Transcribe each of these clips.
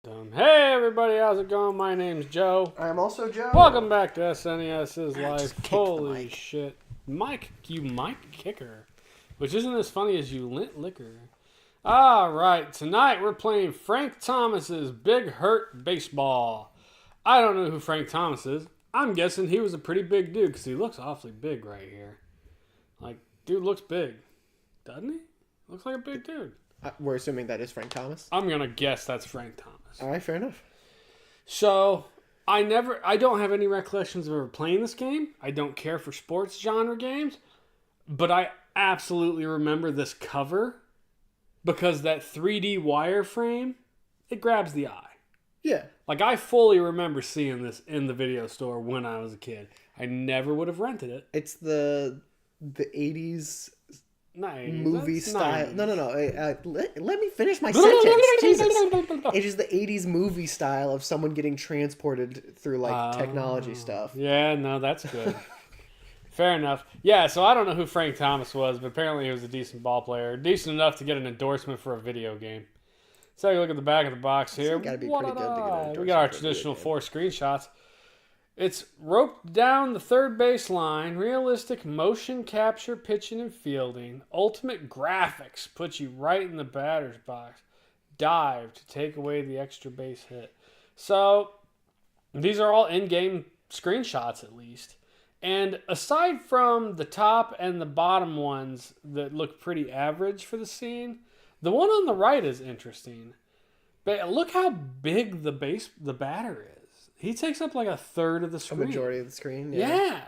Hey everybody, how's it going? My name's Joe. I'm also Joe. Welcome back to SNES's Life. Just kick the Holy mic. shit. Mike, you mic kicker. Which isn't as funny as you lint liquor. Alright, tonight we're playing Frank Thomas's Big Hurt Baseball. I don't know who Frank Thomas is. I'm guessing he was a pretty big dude because he looks awfully big right here. Like, dude looks big. Doesn't he? Looks like a big dude. We're assuming that is Frank Thomas. I'm going to guess that's Frank Thomas. All right, fair enough. So, I don't have any recollections of ever playing this game. I don't care for sports genre games. But I absolutely remember this cover because that 3D wireframe, it grabs the eye. Yeah. Like, I fully remember seeing this in the video store when I was a kid. I never would have rented it. It's the 80s Nice. movie That's style. nice. No. Let me finish my sentence. Jesus. It is the 80s movie style of someone getting transported through like technology stuff. Yeah, no, that's good. Fair enough. Yeah, so I don't know who Frank Thomas was, but apparently he was a decent ball player. Decent enough to get an endorsement for a video game. Let's take a look at the back of the box here. Gotta be pretty good to get an endorsement We got our for a video traditional game. 4 screenshots. It's roped down the third base line, realistic motion capture, pitching, and fielding. Ultimate graphics puts you right in the batter's box. Dive to take away the extra base hit. So, these are all in-game screenshots at least. And aside from the top and the bottom ones that look pretty average for the scene, the one on the right is interesting. But look how big the batter is. He takes up like a third of the A screen. majority of the screen. Yeah.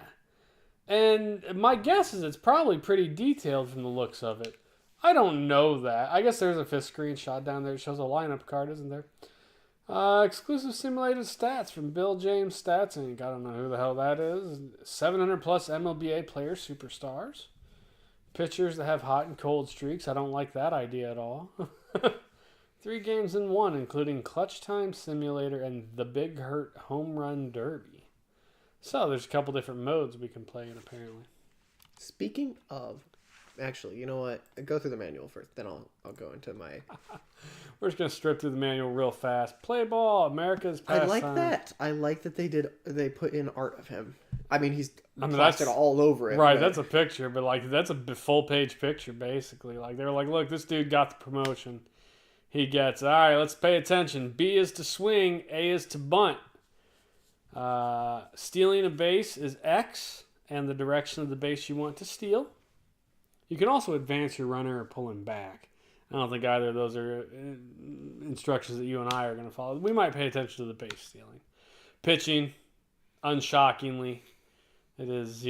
And my guess is it's probably pretty detailed from the looks of it. I don't know that. I guess there's a fifth screenshot down there. It shows a lineup card, isn't there? Exclusive simulated stats from Bill James Stats Inc. I don't know who the hell that is. 700 plus MLBA player superstars. Pitchers that have hot and cold streaks. I don't like that idea at all. 3 games in 1, including Clutch Time Simulator and the Big Hurt Home Run Derby. So there's a couple different modes we can play in, apparently. Speaking of, actually, you know what? Go through the manual first, then I'll go into my. We're just gonna strip through the manual real fast. Play ball, America's pastime. I like that. I like that they put in art of him. I mean, he's that's plastered all over it. Right, but that's a picture, but like that's a full page picture basically. Like they were like, look, this dude got the promotion. He gets, all right, let's pay attention. B is to swing, A is to bunt. Stealing a base is X and the direction of the base you want to steal. You can also advance your runner or pull him back. I don't think either of those are instructions that you and I are going to follow. We might pay attention to the base stealing. Pitching, unshockingly, it is,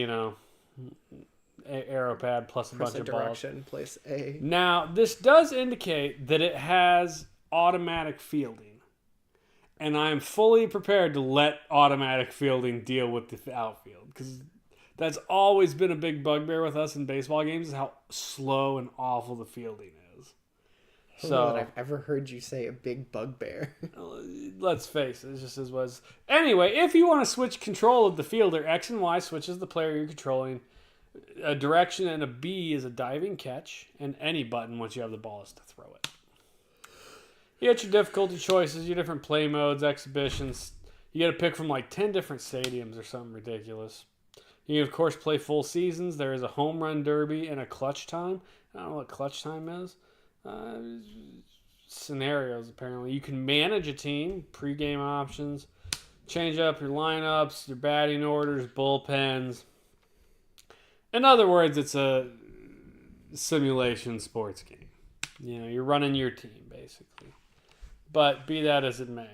arrow pad plus a press bunch a of balls. direction, place A. Now, this does indicate that it has automatic fielding. And I'm fully prepared to let automatic fielding deal with the outfield. Because that's always been a big bugbear with us in baseball games, is how slow and awful the fielding is. I don't know that I've ever heard you say a big bugbear. Let's face it, it just is what it is. Anyway, if you want to switch control of the fielder, X and Y switches the player you're controlling. A direction and a B is a diving catch, and any button once you have the ball is to throw it. You get your difficulty choices, your different play modes, exhibitions. You get to pick from like 10 different stadiums or something ridiculous. You can, of course, play full seasons. There is a home run derby and a clutch time. I don't know what clutch time is. Scenarios, apparently. You can manage a team, pregame options, change up your lineups, your batting orders, bullpens. In other words, it's a simulation sports game. You're running your team, basically. But be that as it may,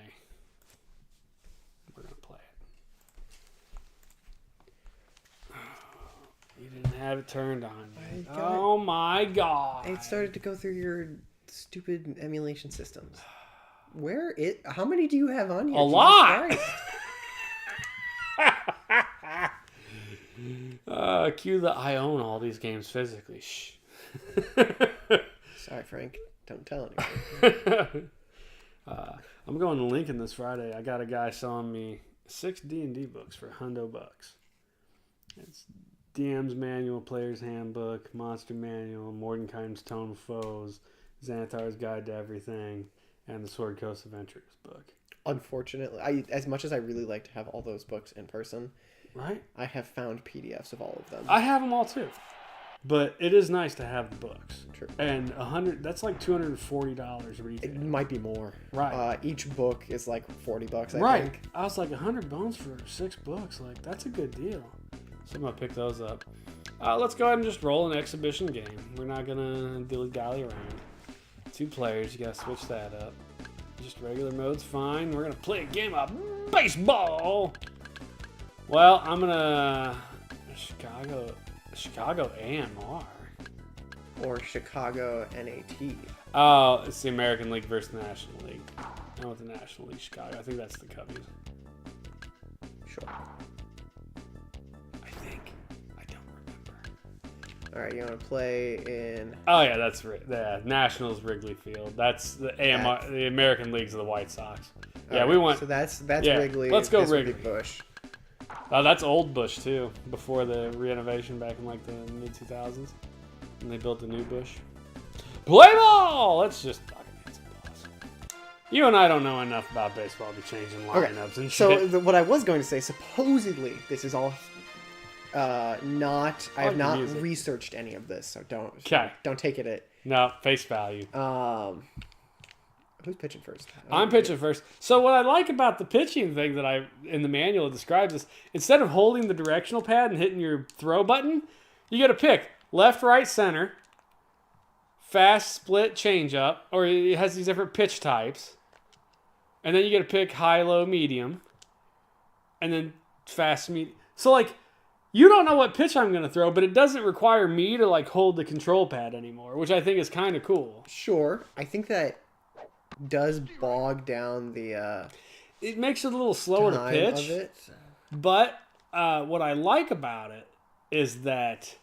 we're going to play it. You didn't have it turned on yet. Oh my god. I started to go through your stupid emulation systems. How many do you have on here? A lot! Jesus Cue the I own all these games physically. Shh. Sorry, Frank. Don't tell anyone. I'm going to Lincoln this Friday. I got a guy selling me 6 D&D books for $100. It's DM's Manual, Player's Handbook, Monster Manual, Mordenkainen's Tome of Foes, Xanathar's Guide to Everything, and the Sword Coast Adventures book. Unfortunately, as much as I really like to have all those books in person, Right? I have found PDFs of all of them. I have them all too. But it is nice to have the books. True. And that's like $240 retail. It might be more. Right. Each book is like $40, I think. I was like, 100 bones for 6 books. Like, that's a good deal. So I'm going to pick those up. Let's go ahead and just roll an exhibition game. We're not going to dilly-dally around. 2 players. You got to switch that up. Just regular mode's fine. We're going to play a game of baseball. Well, I'm going to... Chicago AMR. Or Chicago NAT. Oh, it's the American League versus the National League. I went to the National League Chicago. I think that's the Cubbies. Sure. I think. I don't remember. All right, you want to play in... Oh, yeah, that's right. Yeah, Nationals Wrigley Field. That's the AMR, the American League's of the White Sox. Yeah, we went... So that's yeah, Wrigley. let's go this would Wrigley. be Bush. Oh, that's old Bush, too. Before the renovation back in, like, the mid-2000s. And they built a new Bush. Play ball! Let's just fucking hit some balls. You and I don't know enough about baseball to be changing lineups and shit. So what I was going to say, supposedly, this is all not... I have not researched any of this, so don't take it at... No, face value. Who's pitching first? I'm pitching first. So what I like about the pitching thing that in the manual it describes is instead of holding the directional pad and hitting your throw button, you got to pick left, right, center, fast, split, change up, or it has these different pitch types. And then you got to pick high, low, medium, and then fast, medium. So like you don't know what pitch I'm going to throw, but it doesn't require me to like hold the control pad anymore, which I think is kind of cool. Sure. I think that does bog down the it makes it a little slower to pitch. Of it. But what I like about it is that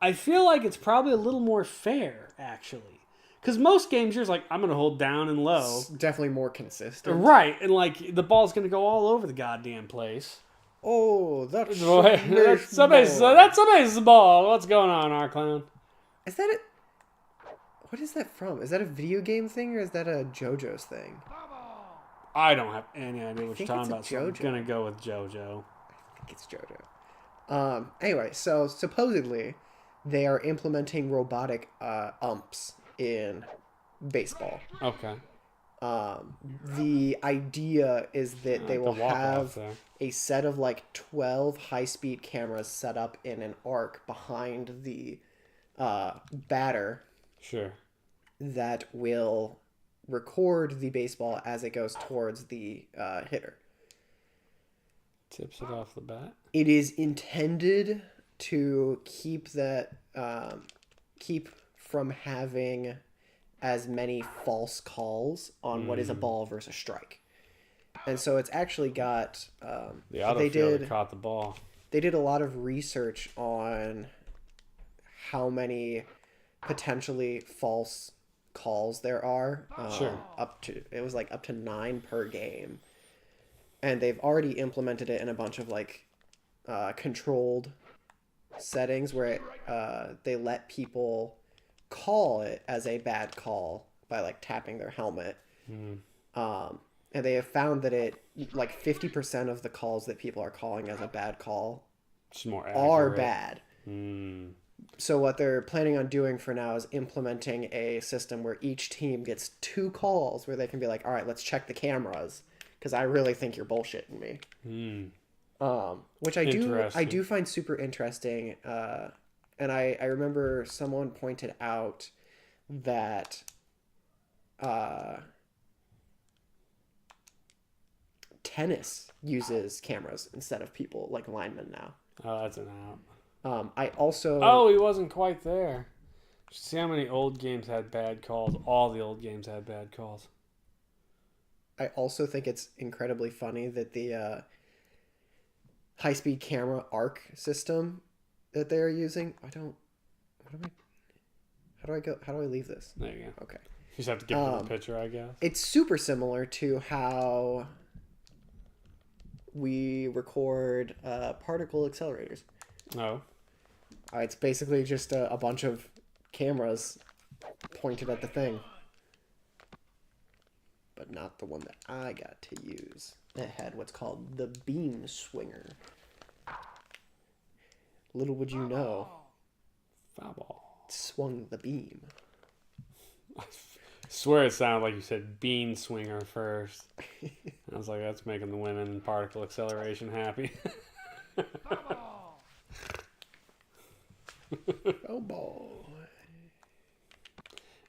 I feel like it's probably a little more fair, actually. Because most games, you're just like, I'm going to hold down and low. It's definitely more consistent. Right. And like the ball's going to go all over the goddamn place. Oh, that's somebody's ball. What's going on, our clown? Is that it? What is that from? Is that a video game thing or is that a JoJo's thing? I don't have any idea what you're talking about. So I'm JoJo. going to go with JoJo. I think it's JoJo. Anyway, so supposedly they are implementing robotic umps in baseball. Okay. The idea is that they will have a set of like 12 high-speed cameras set up in an arc behind the batter. Sure. That will record the baseball as it goes towards the hitter. Tips it off the bat. It is intended to keep from having as many false calls on what is a ball versus a strike. And so it's actually got... the outfielder caught the ball. They did a lot of research on how many potentially false calls there are. Sure. It was like up to 9 per game. And they've already implemented it in a bunch of like controlled settings where they let people call it as a bad call by like tapping their helmet. And they have found that it like 50% of the calls that people are calling as a bad call are bad. So what they're planning on doing for now is implementing a system where each team gets 2 calls where they can be like, all right, let's check the cameras because I really think you're bullshitting me. Which I do find super interesting. And I remember someone pointed out that tennis uses cameras instead of people like linemen now. Oh, that's an out. I also... Oh, he wasn't quite there. See how many old games had bad calls? All the old games had bad calls. I also think it's incredibly funny that the high-speed camera arc system that they're using... How do I leave this? There you go. Okay. You just have to give it the picture, I guess. It's super similar to how we record particle accelerators. Oh. It's basically just a bunch of cameras pointed at the thing. But not the one that I got to use. It had what's called the beam swinger. Little would you know. Foul ball. It swung the beam. I swear it sounded like you said bean swinger first. I was like, that's making the women in particle acceleration happy. Oh boy.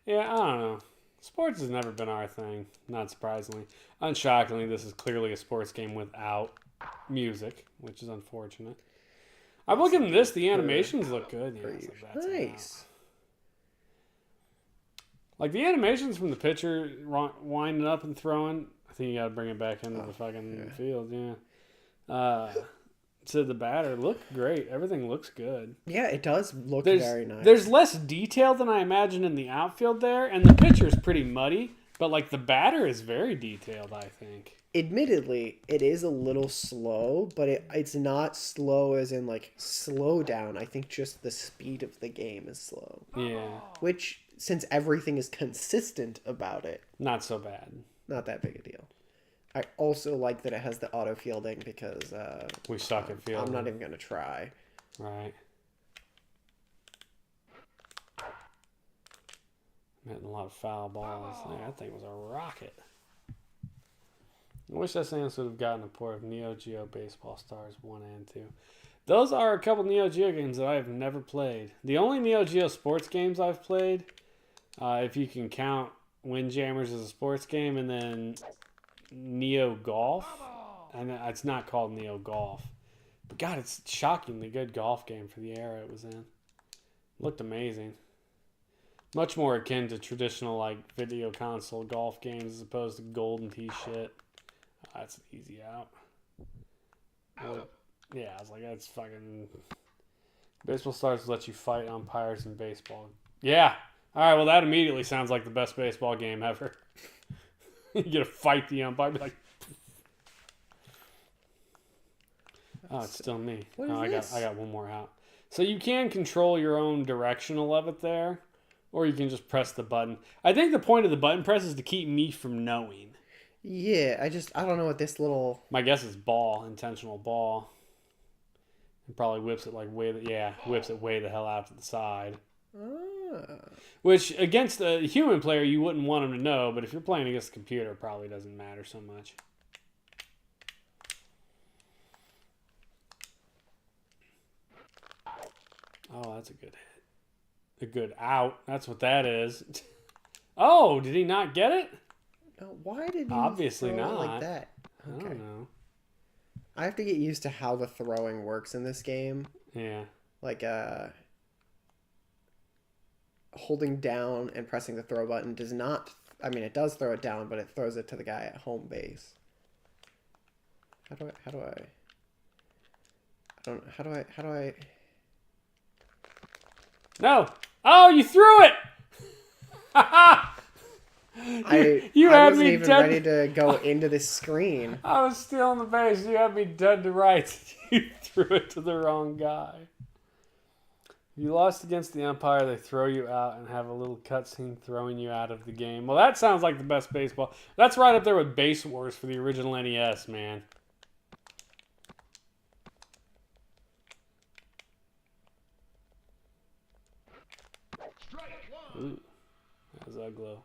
Yeah, I don't know. Sports has never been our thing, not surprisingly. Unshockingly, this is clearly a sports game without music, which is unfortunate. I'm looking at this. The animations look good. Yeah, so that's Nice. like the animations from the pitcher winding up and throwing. I think you got to bring it back into the fucking field. Yeah. To the batter, look great. Everything looks good. Yeah, it does look very nice. There's less detail than I imagined in the outfield there, and the pitcher's pretty muddy. But like the batter is very detailed, I think. Admittedly, it is a little slow, but it's not slow as in like slow down. I think just the speed of the game is slow. Yeah. Which, since everything is consistent about it, Not so bad. not that big a deal. I also like that it has the auto fielding because We suck at fielding. I'm not even gonna try. Right. I'm hitting a lot of foul balls. Man, that thing was a rocket. I wish SNES would have gotten a port of Neo Geo Baseball Stars 1 and 2. Those are a couple Neo Geo games that I have never played. The only Neo Geo sports games I've played, if you can count Windjammers as a sports game, and then Neo Golf. And it's not called Neo Golf. But God, it's a shockingly good golf game for the era it was in. Looked amazing. Much more akin to traditional like video console golf games as opposed to golden tee shit. That's an easy out. Well, yeah, I was like, that's fucking... Baseball Stars lets you fight umpires in baseball. Yeah. All right, well, that immediately sounds like the best baseball game ever. You get to fight the umpire. Be like... Oh, it's still me. What Oh, is I got one more out. So you can control your own directional of it there, or you can just press the button. I think the point of the button press is to keep me from knowing. Yeah, I don't know what this little... My guess is ball, intentional ball. It probably whips it like whips it way the hell out to the side. Which, against a human player, you wouldn't want him to know, but if you're playing against a computer, it probably doesn't matter so much. Oh, that's a good hit. A good out. That's what that is. Oh, did he not get it? No, why did you Obviously throw it not. like that? Okay. I don't know. I have to get used to how the throwing works in this game. Yeah. Like, holding down and pressing the throw button does not... I mean, it does throw it down, but it throws it to the guy at home base. How do I... No. Oh, you threw it. You I had wasn't me even dead. ready to go into this screen. I was still on the base. You had me dead to rights. You threw it to the wrong guy. You lost against the umpire. They throw you out and have a little cutscene throwing you out of the game. Well, that sounds like the best baseball. That's right up there with Base Wars for the original NES, man. Ooh, that was ugly.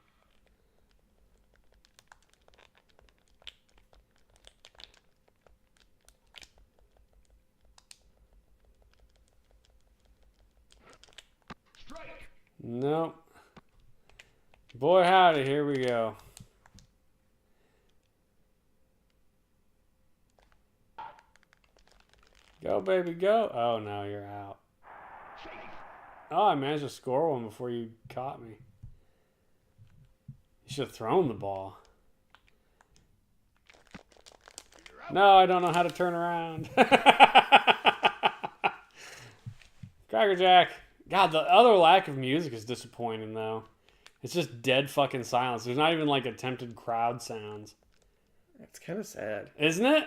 Nope. Boy, howdy, here we go. Go, baby, go. Oh, no, you're out. Oh, I managed to score one before you caught me. You should have thrown the ball. No, I don't know how to turn around. Cracker Jack. God, the other lack of music is disappointing, though. It's just dead fucking silence. There's not even, like, attempted crowd sounds. It's kind of sad. Isn't it?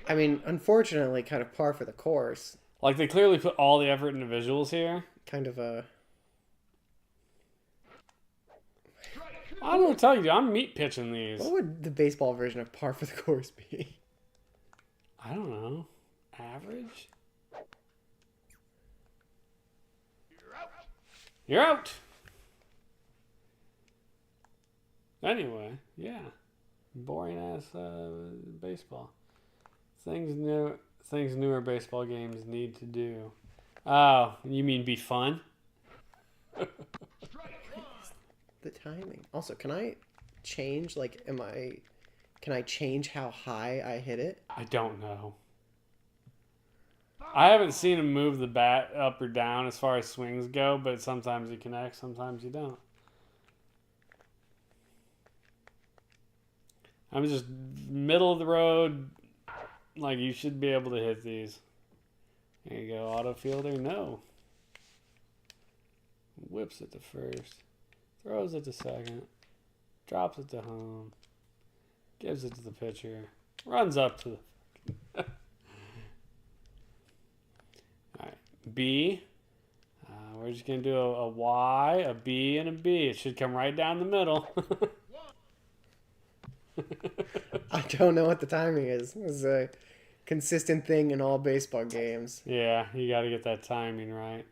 I mean, unfortunately, kind of par for the course. Like, they clearly put all the effort into visuals here. Kind of a... I don't know what to tell you. I'm meat pitching these. What would the baseball version of par for the course be? I don't know. Average? You're out. Anyway, yeah. Boring ass baseball. Things newer baseball games need to do. Oh, you mean be fun? The timing. Also, can I change, like, can I change how high I hit it? I don't know. I haven't seen him move the bat up or down as far as swings go, but sometimes you connect, sometimes you don't. I'm just middle of the road. Like, you should be able to hit these. There you go, autofielder. No. Whips it to first. Throws it to second. Drops it to home. Gives it to the pitcher. Runs up to the... Alright. B. We're just going to do a Y, a B, and a B. It should come right down the middle. I don't know what the timing is. It's a consistent thing in all baseball games. Yeah, you got to get that timing right.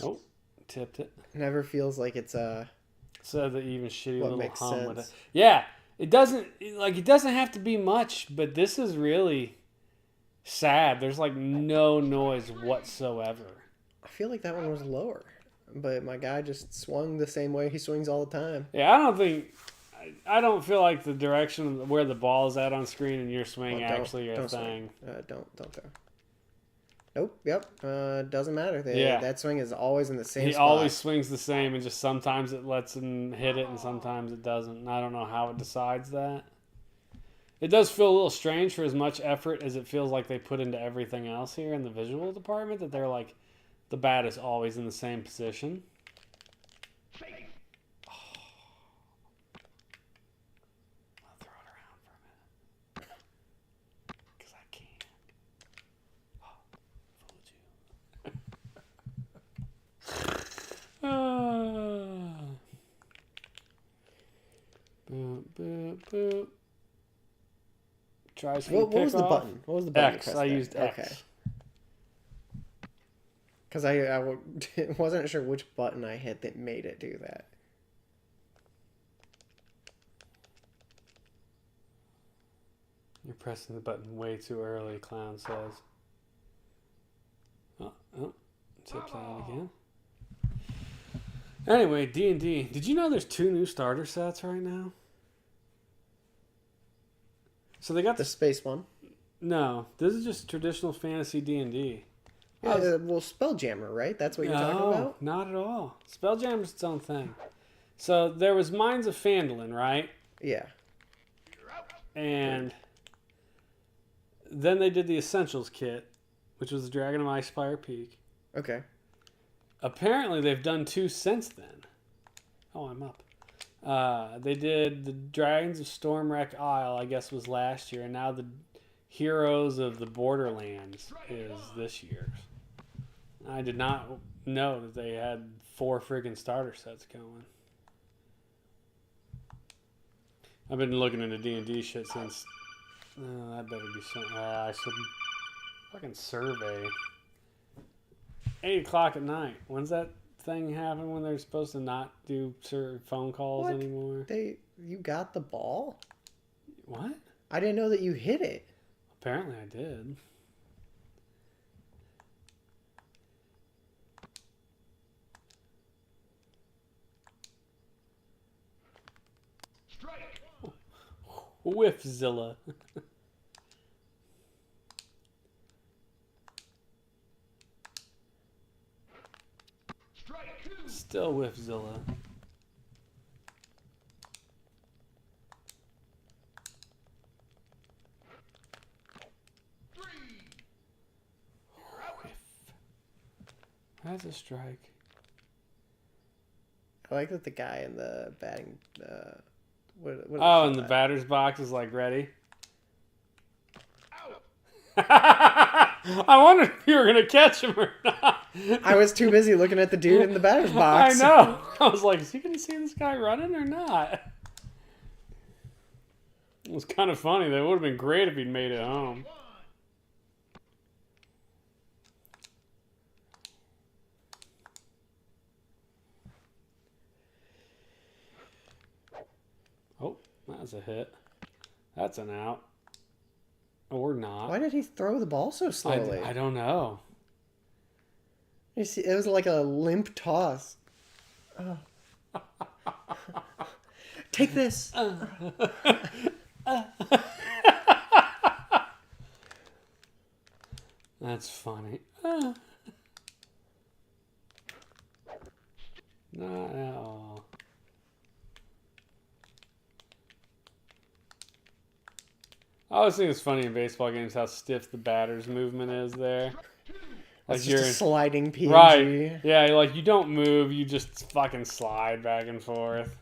Oh, tipped it. Never feels like it's So the even shitty what little makes hum sense. with it. Yeah, it doesn't have to be much, but this is really sad. There's like no noise whatsoever. I feel like that one was lower, but my guy just swung the same way he swings all the time. Yeah, I don't feel like the direction where the ball is at on screen and your swing actually a thing. Don't throw. Nope. Yep. Doesn't matter. Yeah. That swing is always in the same He spot. always swings the same, and just sometimes it lets him hit it, and sometimes it doesn't. And I don't know how it decides that. It does feel a little strange for as much effort as it feels like they put into everything else here in the visual department, that they're like, the bat is always in the same position. Boop, boop, boop. Try some What was the pickoff. button? What was the button? X. I used X. Okay. Because I wasn't sure which button I hit that made it do that. You're pressing the button way too early, Clown says. Oh, tips out again. Anyway, D&D. Did you know there's 2 new starter sets right now? So they got The space one. No, this is just traditional fantasy D&D. Yeah, well, Spelljammer, right? That's what you're talking about? Not at all. Spelljammer's its own thing. So there was Minds of Phandalin, right? Yeah. And then they did the Essentials kit, which was the Dragon of Icespire Peak. Okay. Apparently, they've done 2 since then. Oh, I'm up. They did the Dragons of Stormwreck Isle, I guess was last year, and now the Heroes of the Borderlands is this year's. I did not know that they had 4 friggin' starter sets going. I've been looking into D&D shit since... that better be something. I should... Fucking survey. 8 o'clock at night. When's that thing happen when they're supposed to not do phone calls What? anymore? You got the ball? What? I didn't know that you hit it. Apparently I did. Whiffzilla. Still Whiffzilla. Whiff. That's a strike. I like that the guy in the batting... what And the batter's box is like ready. I wondered if you were going to catch him or not. I was too busy looking at the dude in the batter's box. I know. I was like, is he going to see this guy running or not? It was kind of funny. That would have been great if he'd made it home. Oh, that's a hit. That's an out. Or not. Why did he throw the ball so slowly? I don't know. You see, it was like a limp toss. Take this. That's funny. Not at all. I always think it's funny in baseball games how stiff the batter's movement is there. Like just a sliding PNG. Right. Yeah, like you don't move, you just fucking slide back and forth.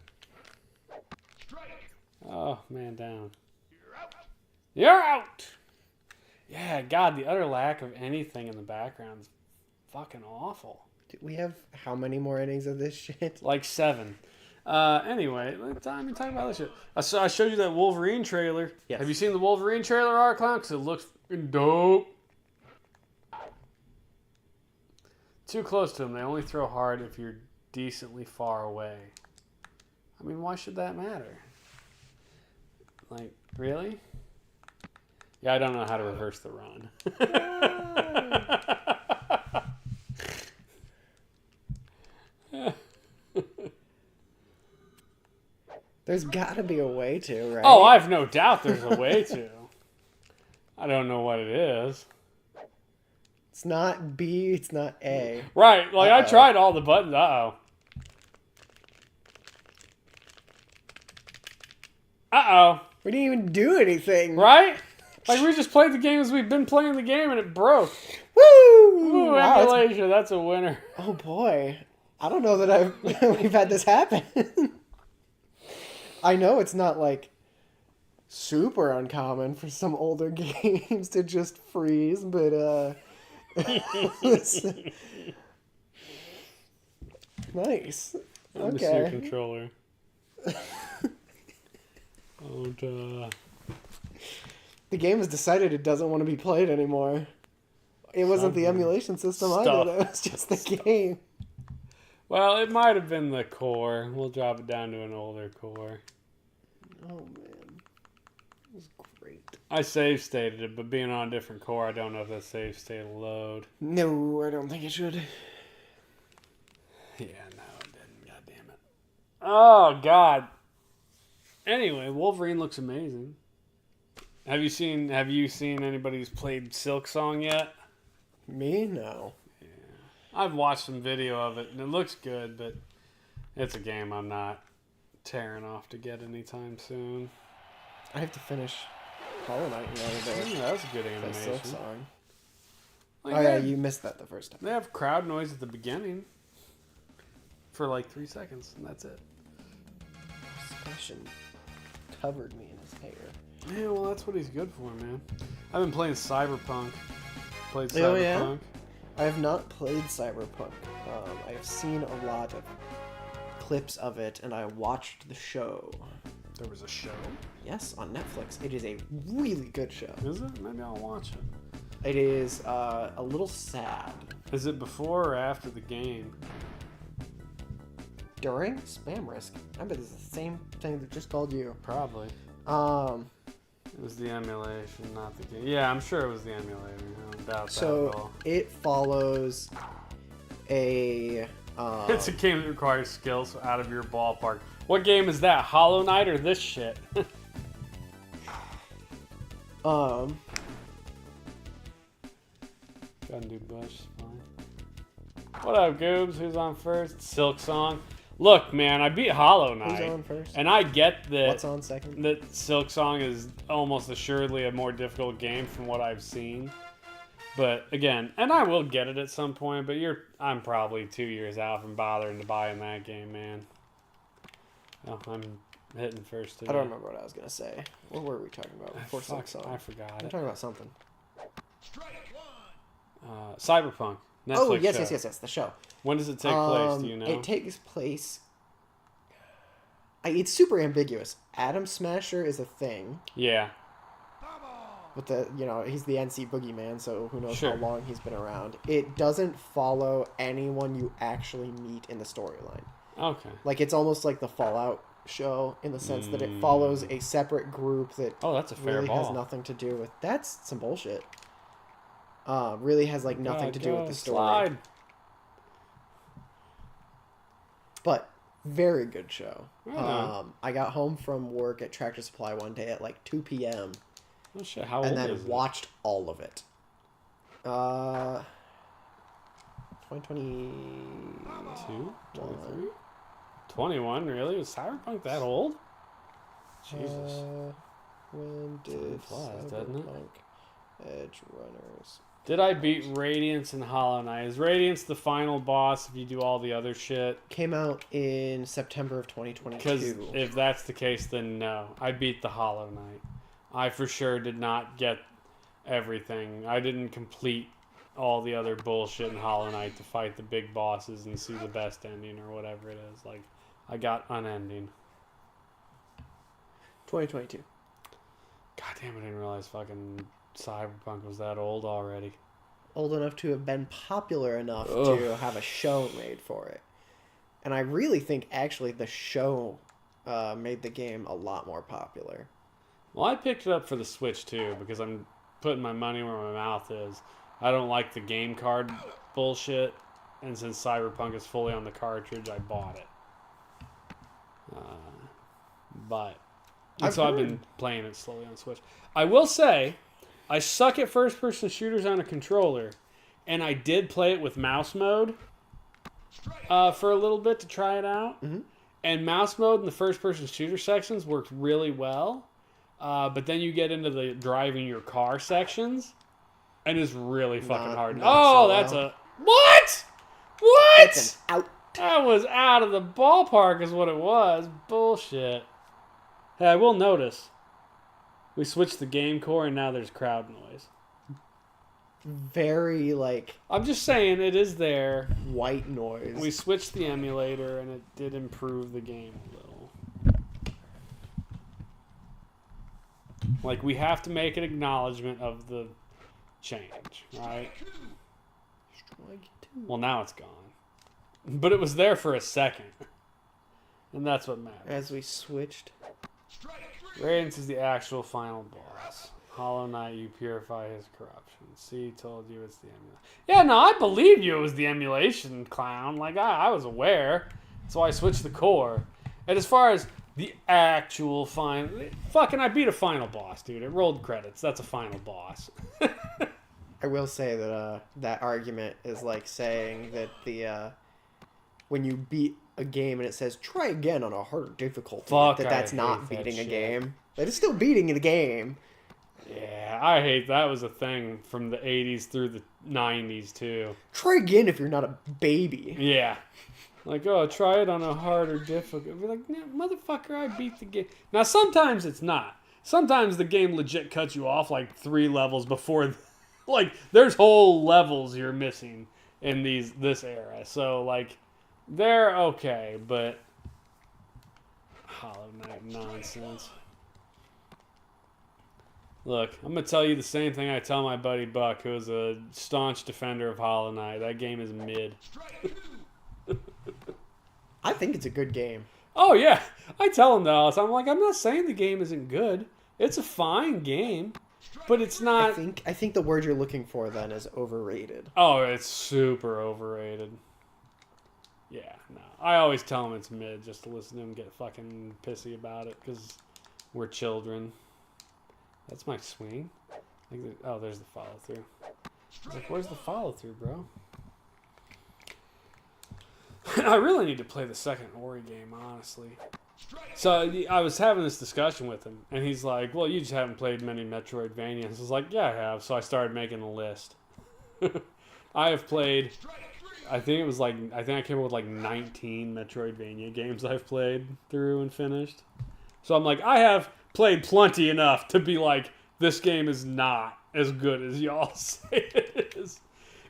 Oh, man down. You're out! Yeah, God, the utter lack of anything in the background is fucking awful. We have how many more innings of this shit? Like 7. Anyway, let me talk about this shit. I showed you that Wolverine trailer. Yes. Have you seen the Wolverine trailer, Art Clown? Because it looks fucking dope. Too close to him. They only throw hard if you're decently far away. I mean, why should that matter? Like, really? Yeah, I don't know how to reverse the run. There's got to be a way to, right? Oh, I've no doubt there's a way to. I don't know what it is. It's not B, it's not A. Right, like I tried all the buttons. Uh-oh. Uh-oh. We didn't even do anything. Right? Like we just played the game as we've been playing the game and it broke. Woo! Ooh, Wow, emulation, that's a winner. oh boy. I don't know that we've had this happen. I know it's not like super uncommon for some older games to just freeze, but nice. I'm the Okay. controller. Oh, duh. The game has decided it doesn't want to be played anymore. It wasn't the emulation system Stuff. either. That was just the game. Well, it might have been the core. We'll drop it down to an older core. Oh man, it was great. I save stated it, but being on a different core, I don't know if that save state will load. No, I don't think it should. Yeah, no, it didn't. God damn it. Oh, God. Anyway, Wolverine looks amazing. Have you seen anybody who's played Silk Song yet? Me? No. Yeah. I've watched some video of it, and it looks good, but it's a game I'm not tearing off to get anytime soon. I have to finish Hollow Knight the other day. Yeah, that was a good The animation. Silk Song. Like, Oh yeah, you missed that the first time. They have crowd noise at the beginning for like 3 seconds, and that's it. Sebastian covered me in his hair. Yeah, well, that's what he's good for, man. I've been playing Cyberpunk. Played Oh, Cyberpunk. yeah? I have not played Cyberpunk. I have seen a lot of clips of it, and I watched the show. There was a show. Yes, on Netflix. It is a really good show. Is it? Maybe I'll watch it. It is a little sad. Is it before or after the game? During Spam Risk. I bet it's the same thing that just called you. Probably. It was the emulation, not the game. Yeah, I'm sure it was the emulation. I don't doubt that at all. So it follows a. It's a game that requires skills out of your ballpark. What game is that? Hollow Knight or this shit? Um. Gundu Bush, fine. What up, Goobs? Who's on first? Silk Song. Look, man, I beat Hollow Knight. Who's on first? And I get that. What's on second? That Silk Song is almost assuredly a more difficult game from what I've seen. But again, and I will get it at some point, but I'm probably 2 years out from bothering to buying that game, man. Oh, I'm hitting first today. I don't remember what I was gonna say. What were we talking about before Silk Song? I forgot I'm it. talking about something. Cyberpunk. Oh, Netflix yes, show. yes. The show. When does it take place? Do you know? It takes place. It's super ambiguous. Atom Smasher is a thing. Yeah. But he's the NC Boogeyman, so who knows Sure. how long he's been around. It doesn't follow anyone you actually meet in the storyline. Okay. Like, it's almost like the Fallout show in the sense that it follows a separate group that that's a fair really ball. has nothing to do with... That's some bullshit. Really has, like, nothing to do with the story. Slide. But very good show. Right I got home from work at Tractor Supply one day at like 2 p.m. Oh shit! How old and then is watched all of it. 2022? 23? 21? Really? Was Cyberpunk that old? Jesus. When did Flies, doesn't it? Cyberpunk Edge Runners... Did I beat Radiance and Hollow Knight? Is Radiance the final boss if you do all the other shit? Came out in September of 2022. Because if that's the case, then no. I beat the Hollow Knight. I for sure did not get everything. I didn't complete all the other bullshit in Hollow Knight to fight the big bosses and see the best ending or whatever it is. Like, I got unending. 2022. God damn, I didn't realize fucking Cyberpunk was that old already. Old enough to have been popular enough to have a show made for it. And I really think actually the show made the game a lot more popular. Well, I picked it up for the Switch too because I'm putting my money where my mouth is. I don't like the game card bullshit, and since Cyberpunk is fully on the cartridge, I bought it. So I've been playing it slowly on Switch. I will say, I suck at first-person shooters on a controller, and I did play it with mouse mode for a little bit to try it out. Mm-hmm. And mouse mode in the first-person shooter sections worked really well. But then you get into the driving your car sections, and it's really fucking hard. That's a... What? What? That's an out. That was out of the ballpark is what it was. Bullshit. Hey, I will notice, we switched the game core, and now there's crowd noise. Very, I'm just saying, it is there. White noise. We switched the emulator, and it did improve the game a little. We have to make an acknowledgement of the change, right? Strike two. Well, now it's gone. But it was there for a second. And that's what matters. As we switched. Radiance is the actual final boss. Hollow Knight, you purify his corruption. See, told you it's the emulation. Yeah, no, I believe you it was the emulation, clown. I was aware. That's why I switched the core. And as far as the actual final... Fucking, I beat a final boss, dude. It rolled credits. That's a final boss. I will say that that argument is like saying that the... when you beat a game and it says, try again on a harder difficulty, that's not beating a game. That is still beating a game. Yeah, I hate that was a thing from the 80s through the 90s, too. Try again if you're not a baby. Yeah. Try it on a harder difficulty. Be like, nah, motherfucker, I beat the game. Now, sometimes it's not. Sometimes the game legit cuts you off 3 levels before... there's whole levels you're missing in this era. So, they're okay, but... Hollow Knight nonsense. Look, I'm going to tell you the same thing I tell my buddy Buck, who is a staunch defender of Hollow Knight. That game is mid. I think it's a good game. Oh, yeah. I tell him that all the time. I'm not saying the game isn't good. It's a fine game, but it's not... I think the word you're looking for, then, is overrated. Oh, it's super overrated. Yeah, no. I always tell him it's mid just to listen to him get fucking pissy about it, because we're children. That's my swing. There's the follow-through. I was where's the follow-through, bro? I really need to play the second Ori game, honestly. So I was having this discussion with him, and he's like, well, you just haven't played many Metroidvanias. I was like, yeah, I have. So I started making a list. I have played, I think I came up with 19 Metroidvania games I've played through and finished. So I'm like, I have played plenty enough to be like, this game is not as good as y'all say it is.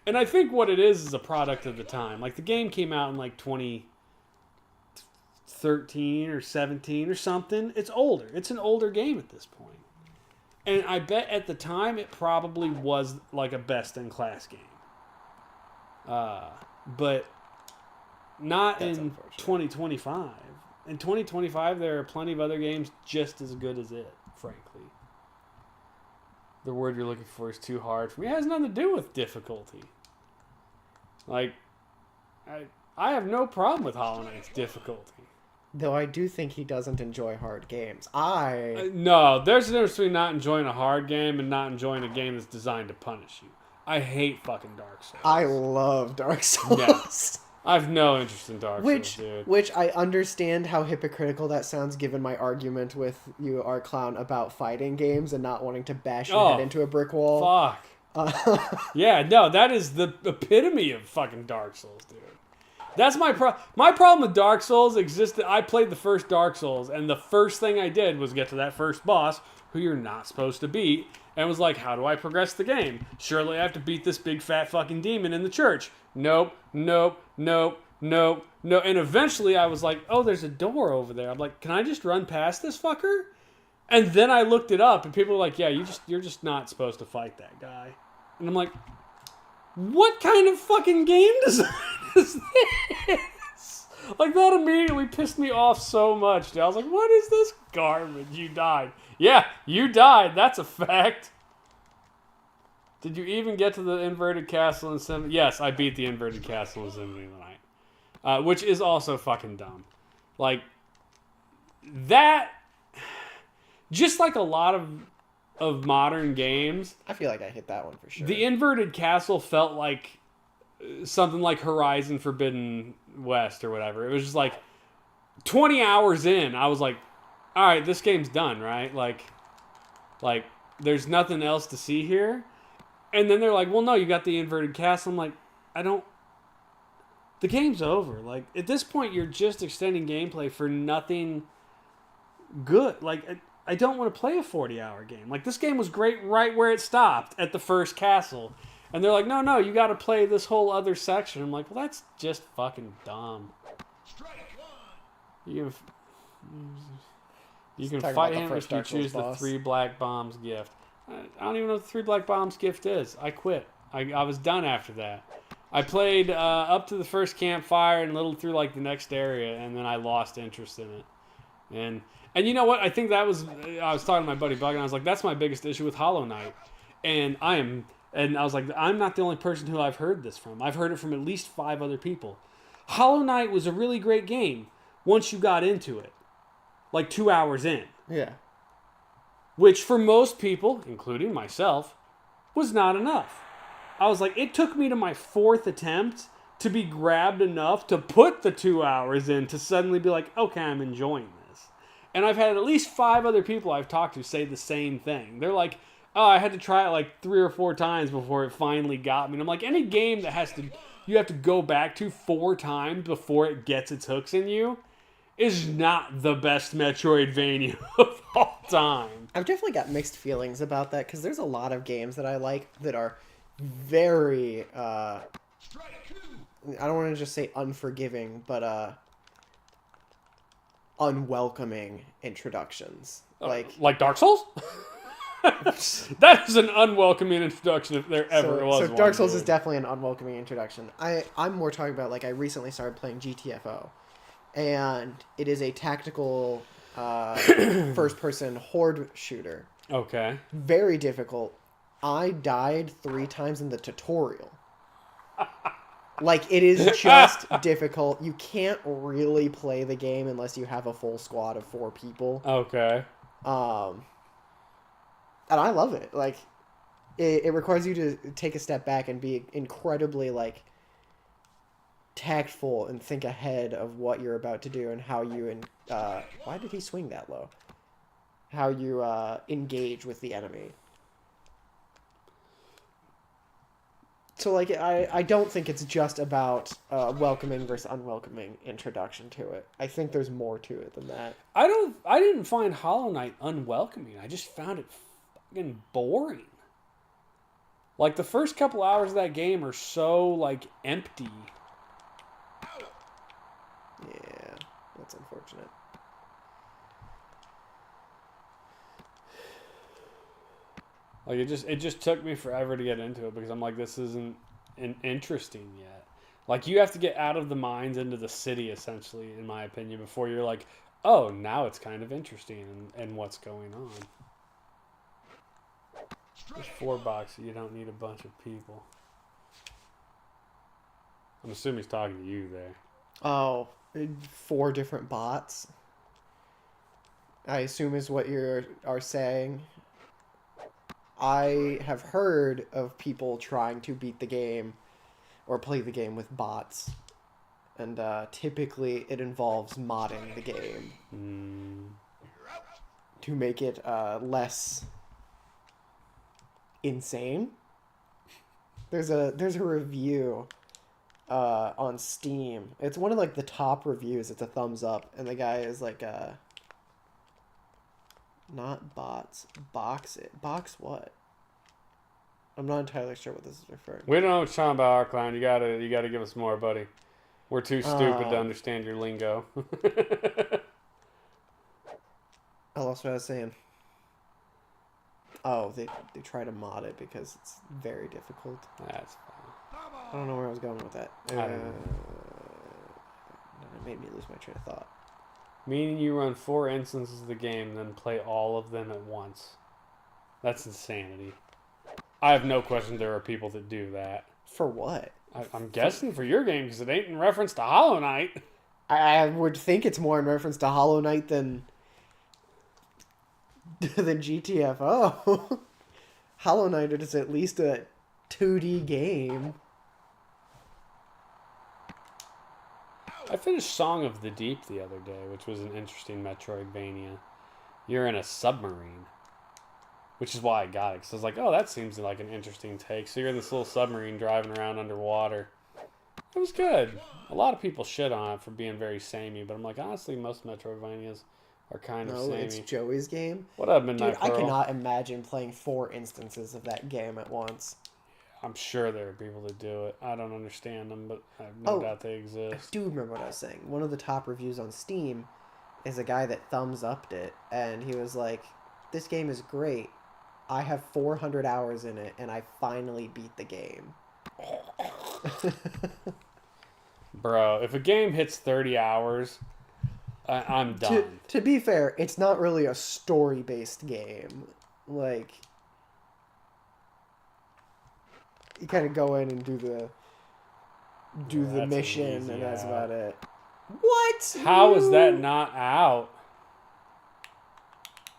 And I think what it is a product of the time. Like, the game came out in, like, 2013 or 17 or something. It's older. It's an older game at this point. And I bet at the time it probably was, like, a best-in-class game. But not That's in 2025. In 2025, there are plenty of other games just as good as it, frankly. The word you're looking for is too hard for me. It has nothing to do with difficulty. Like, I have no problem with Hollow Knight's difficulty. Though I do think he doesn't enjoy hard games. No, there's a difference between not enjoying a hard game and not enjoying a game that's designed to punish you. I hate fucking Dark Souls. I love Dark Souls. Yeah. I have no interest in Dark Souls, dude. Which I understand how hypocritical that sounds given my argument with you, Art Clown, about fighting games and not wanting to bash your head into a brick wall. Fuck. Yeah, no, that is the epitome of fucking Dark Souls, dude. That's my problem with Dark Souls existed. I played the first Dark Souls, and the first thing I did was get to that first boss, who you're not supposed to beat, and was like, how do I progress the game? Surely I have to beat this big fat fucking demon in the church. Nope. And eventually I was like, oh, there's a door over there. I'm like, can I just run past this fucker? And then I looked it up, and people were like, yeah, you're just not supposed to fight that guy. And I'm like, what kind of fucking game design is this? Like, that immediately pissed me off so much, dude. I was like, what is this garbage? You died. Yeah, you died. That's a fact. Did you even get to the inverted castle in Symphony? Yes, I beat the inverted castle in Symphony of the Night. Which is also fucking dumb. Like, that... Just like a lot of modern games... I feel like I hit that one for sure. The inverted castle felt like something like Horizon Forbidden West or whatever. It was just like 20 hours in, I was like, all right, this game's done, right? Like there's nothing else to see here. And then they're like, well, no, you got the inverted castle. I'm like, the game's over. Like, at this point, you're just extending gameplay for nothing good. Like, I don't want to play a 40-hour game. Like, this game was great right where it stopped at the first castle. And they're like, no, you got to play this whole other section. I'm like, well, that's just fucking dumb. You can fight him if you choose the 3 black bombs gift. I don't even know what the 3 black bombs gift is. I quit. I was done after that. I played up to the first campfire and a little through like the next area, and then I lost interest in it. And you know what? I think I was talking to my buddy Bug, and I was like, that's my biggest issue with Hollow Knight. And I was like, I'm not the only person who I've heard this from. I've heard it from at least 5 other people. Hollow Knight was a really great game once you got into it. Like 2 hours in. Yeah. Which for most people, including myself, was not enough. I was like, it took me to my 4th attempt to be grabbed enough to put the 2 hours in to suddenly be like, okay, I'm enjoying this. And I've had at least 5 other people I've talked to say the same thing. They're like, oh, I had to try it like 3 or 4 times before it finally got me. And I'm like, any game that you have to go back to 4 times before it gets its hooks in you is not the best Metroidvania of all time. I've definitely got mixed feelings about that, because there's a lot of games that I like that are very, I don't want to just say unforgiving, but unwelcoming introductions. Like Dark Souls? That is an unwelcoming introduction if there ever was one. So Dark Souls is definitely an unwelcoming introduction. I'm more talking about, like, I recently started playing GTFO. And it is a tactical first-person horde shooter. Okay. Very difficult. I died 3 times in the tutorial. Like, it is just difficult. You can't really play the game unless you have a full squad of 4 people. Okay. And I love it. Like, it requires you to take a step back and be incredibly, like, tactful and think ahead of what you're about to do and how you why did he swing that low? How you engage with the enemy. So, like, I don't think it's just about welcoming versus unwelcoming introduction to it. I think there's more to it than that. I didn't find Hollow Knight unwelcoming. I just found it fucking boring. Like, the first couple hours of that game are so, like, empty. Yeah, that's unfortunate. Like, it just took me forever to get into it because I'm like, this isn't interesting yet. Like, you have to get out of the mines into the city, essentially, in my opinion, before you're like, oh, now it's kind of interesting and what's going on. There's 4 boxes. You don't need a bunch of people. I'm assuming he's talking to you there. Oh, 4 different bots. I assume is what you are saying. I have heard of people trying to beat the game or play the game with bots. And typically it involves modding the game to make it less insane. There's a review on Steam. It's one of like the top reviews. It's a thumbs up, and the guy is like not bots, box what? I'm not entirely sure what this is referring to. We don't know what you're talking about, our clown. You gotta give us more, buddy. We're too stupid to understand your lingo. I lost what I was saying. Oh, they try to mod it because it's very difficult. That's fine. I don't know where I was going with that. I don't know. It made me lose my train of thought. Meaning you run 4 instances of the game, then play all of them at once. That's insanity. I have no question there are people that do that. For what? I'm guessing for your game because it ain't in reference to Hollow Knight. I would think it's more in reference to Hollow Knight than GTFO. Hollow Knight is at least a 2D game. I finished Song of the Deep the other day, which was an interesting Metroidvania. You're in a submarine, which is why I got it. Because I was like, oh, that seems like an interesting take. So you're in this little submarine driving around underwater. It was good. A lot of people shit on it for being very samey, but I'm like, honestly, most Metroidvanias are kind of samey. It's Joey's game. What up, Midnight Dude, Pearl? I cannot imagine playing 4 instances of that game at once. I'm sure there are people that do it. I don't understand them, but I have no doubt they I exist. do remember what I was saying. One of the top reviews on Steam is a guy that thumbs upped it, and he was like, this game is great. I have 400 hours in it, and I finally beat the game. Bro, if a game hits 30 hours, I'm done. To be fair, it's not really a story-based game. Like, you kind of go in and do the mission, easy and that's out. about it. What? How is that not out?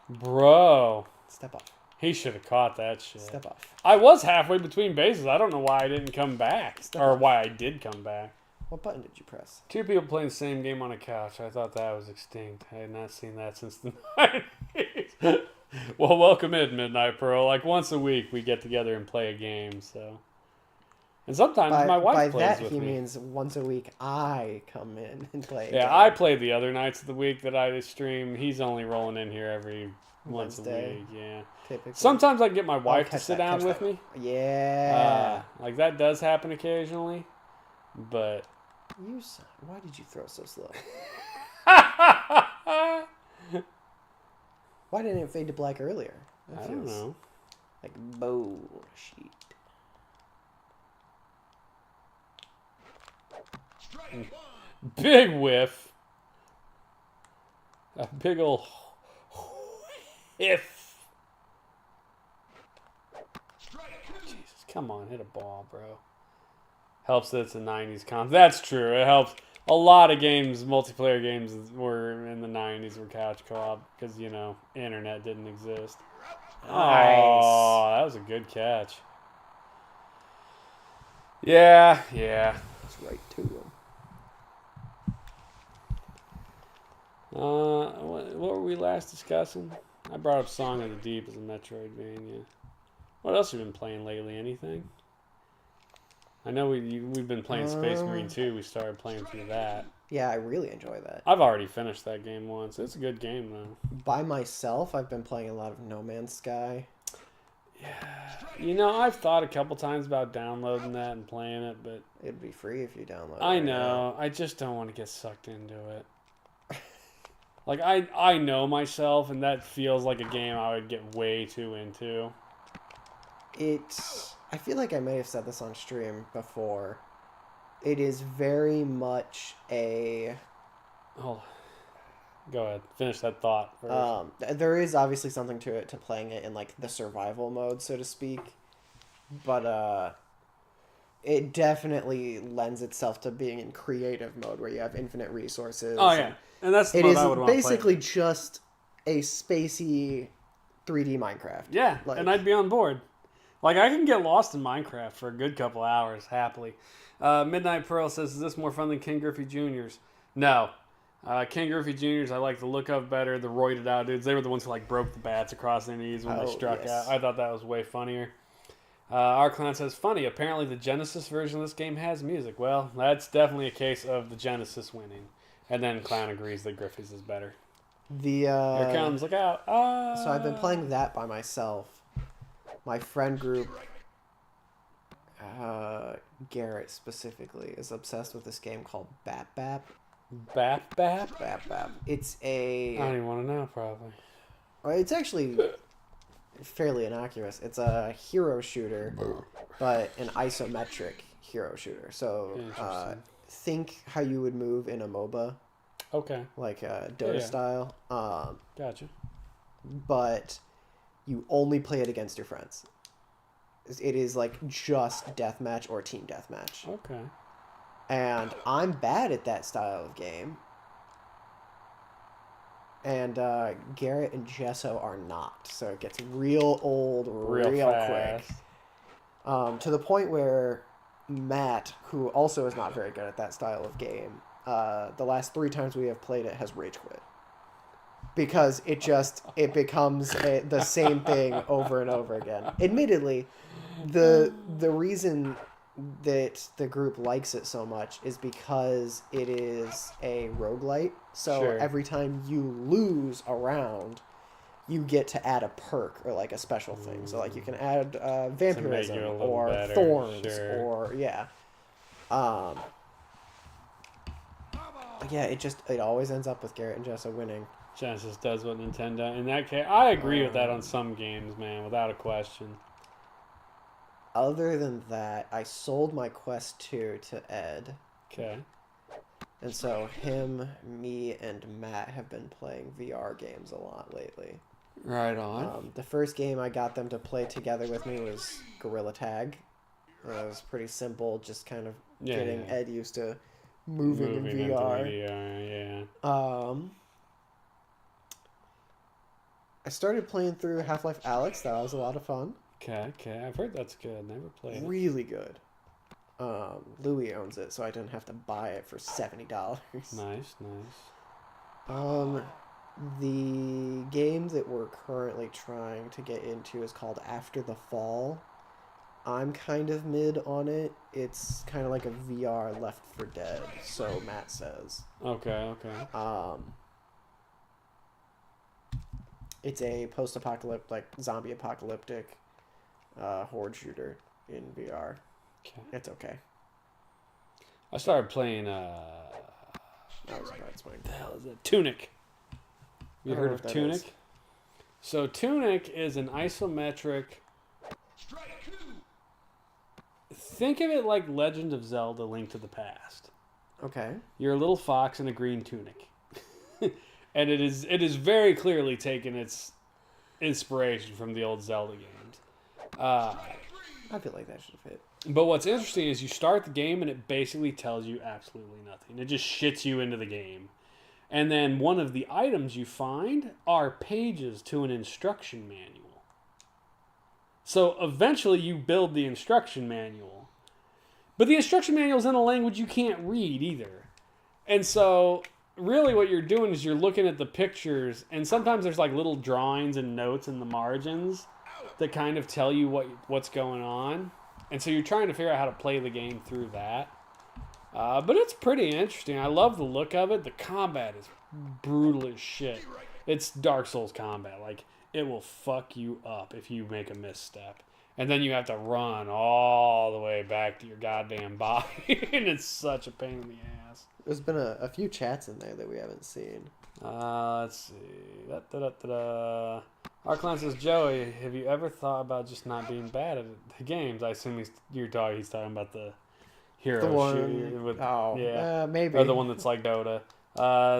Bro. Step off. He should have caught that shit. Step off. I was halfway between bases. I don't know why I didn't come back. Or why I did come back. What button did you press? 2 people playing the same game on a couch. I thought that was extinct. I had not seen that since the 90s. Well, welcome in, Midnight Pearl. Like, once a week, we get together and play a game, so... And sometimes my wife plays with me. By that, he means once a week I come in and play a game. Yeah, I play the other nights of the week that I stream. He's only rolling in here every once a week, yeah. Typically. Sometimes I can get my wife to sit down with me. Yeah. Like, that does happen occasionally, but... Why did you throw so slow? Why didn't it fade to black earlier? I don't know. Like bullshit. Big whiff. A big ol' whiff. Jesus, come on, hit a ball, bro. Helps that it's a 90s comp. That's true. It helps. A lot of games, multiplayer games, were in the 90s were couch co-op because, you know, internet didn't exist. Nice. Oh, that was a good catch. Yeah. That's right to him. What were we last discussing? I brought up Song of the Deep as a Metroidvania. What else have you been playing lately? Anything? I know we've been playing Space Marine 2. We started playing through that. Yeah, I really enjoy that. I've already finished that game once. It's a good game, though. By myself, I've been playing a lot of No Man's Sky. You know, I've thought a couple times about downloading that and playing it, but It'd be free if you download it. I right know. I just don't want to get sucked into it. Like, I know myself, and that feels like a game I would get way too into. I feel like I may have said this on stream before. It is very much a... Oh, go ahead. Finish that thought first. There is obviously something to it, to playing it in, like, the survival mode, so to speak. But, it definitely lends itself to being in creative mode, where you have infinite resources. Oh, yeah. And that's the It mode is I would want to play. basically just a spacey 3D Minecraft. Yeah, Like, and I'd be on board. Like, I can get lost in Minecraft for a good couple hours, happily. Midnight Pearl says, is this more fun than King Griffey Jr.'s? No. King Griffey Jr.'s I like the look of better, the roided out dudes. They were the ones who, like, broke the bats across their knees when they struck yes. out. I thought that was way funnier. Our clan says, funny, apparently the Genesis version of this game has music. Well, that's definitely a case of the Genesis winning. And then Clown agrees that Griffey's is better. The Here it comes, look out. So I've been playing that by myself. My friend group, Garrett specifically, is obsessed with this game called Bap Bap. Bap Bap? Bap Bap. It's I don't even want to know, probably. It's actually fairly innocuous. It's a hero shooter, but an isometric hero shooter. So think how you would move in a MOBA. Okay. Like Dota style. Gotcha. But you only play it against your friends. It is like just deathmatch or team deathmatch. Okay. And I'm bad at that style of game. And Garrett and Jesso are not. So it gets real old real quick. To the point where Matt, who also is not very good at that style of game, the last 3 times we have played it has rage quit. Because it becomes the same thing over and over again. Admittedly, the reason that the group likes it so much is because it is a roguelite. So every time you lose a round, you get to add a perk or like a special thing. So like you can add vampirism or better. thorns or it always ends up with Garrett and Jessa winning. Genesis does what Nintendo. In that case, I agree with that on some games, man, without a question. Other than that, I sold my Quest 2 to Ed. Okay. And so him, me, and Matt have been playing VR games a lot lately. Right on. The first game I got them to play together with me was Gorilla Tag. It was pretty simple, just kind of getting Ed used to moving in VR. I started playing through Half-Life Alyx. That was a lot of fun. Okay. I've heard that's good. Never played it. Really good. Louis owns it, so I didn't have to buy it for $70. Nice. The game that we're currently trying to get into is called After the Fall. I'm kind of mid on it. It's kind of like a VR Left 4 Dead, so Matt says. Okay. It's a post-apocalyptic, like zombie apocalyptic horde shooter in VR. Okay. It's okay. I started playing That was a bad swing. the hell is it? Tunic. You heard of Tunic? Is. So Tunic is an isometric. Think of it like Legend of Zelda: Link to the Past. Okay. You're a little fox in a green tunic. And it is very clearly taken its inspiration from the old Zelda games. I feel like that should fit. But what's interesting is you start the game and it basically tells you absolutely nothing. It just shits you into the game. And then one of the items you find are pages to an instruction manual. So eventually you build the instruction manual. But the instruction manual is in a language you can't read either. And so really what you're doing is you're looking at the pictures, and sometimes there's like little drawings and notes in the margins that kind of tell you what's going on. And so you're trying to figure out how to play the game through that. But it's pretty interesting. I love the look of it. The combat is brutal as shit. It's Dark Souls combat. Like, it will fuck you up if you make a misstep. And then you have to run all the way back to your goddamn body. And it's such a pain in the ass. There's been a few chats in there that we haven't seen. Let's see. Arclan says, Joey, have you ever thought about just not being bad at the games? I assume he's talking about the hero The one, shooter with, maybe. or the one that's like Dota.